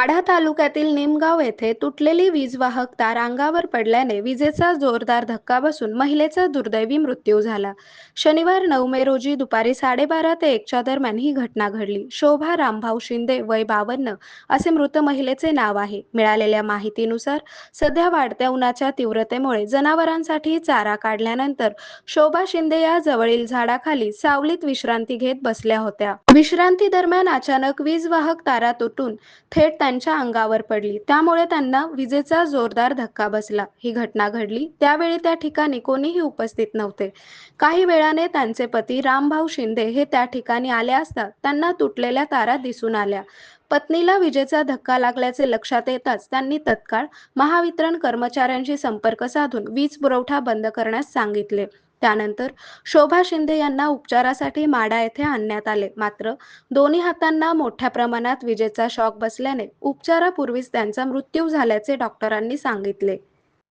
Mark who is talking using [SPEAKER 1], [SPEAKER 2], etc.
[SPEAKER 1] माढा तालुक्यातील निमगाव येथे तुटलेली वीजवाहक तार अंगावर पडल्याने विजेचा जोरदार धक्का बसून महिलेचा दुर्दैवी मृत्यू झाला. शनिवार 9 मे रोजी दुपारी 12:30 ते 1च्या दरम्यान ही घटना घडली. शोभा रामभाऊ शिंदे, वय 52, असे मृत महिलेचे नाव आहे. मिळालेल्या माहितीनुसार सध्या वाढत्या उन्हाच्या तीव्रतेमुळे जनावरांसाठी चारा काढल्यानंतर शोभा शिंदे या जवळील झाडाखाली सावलीत विश्रांती घेत बसल्या होत्या. विश्रांती दरम्यान अचानक वीजवाहक तारा तुटून थेट त्यांच्या अंगावर पडली. त्यामुळे त्यांना विजेचा जोरदार धक्का बसला. ही घटना घडली त्यावेळी त्या ठिकाणी कोणीही उपस्थित नव्हते. काही वेळाने त्यांचे पती रामभाऊ शिंदे हे त्या ठिकाणी आले असता त्यांना तुटलेल्या तारा दिसून आल्या. पत्नीला विजेचा धक्का लागल्याचे लक्षात येताच त्यांनी तत्काळ महावितरण कर्मचाऱ्यांशी संपर्क साधून वीज पुरवठा बंद करण्यास सांगितले. त्यानंतर शोभा शिंदे यांना उपचारासाठी माढा येथे आणण्यात आले. मात्र दोन्ही हातांना मोठ्या प्रमाणात विजेचा शॉक बसल्याने उपचारापूर्वीच त्यांचा मृत्यू झाल्याचे डॉक्टरांनी सांगितले.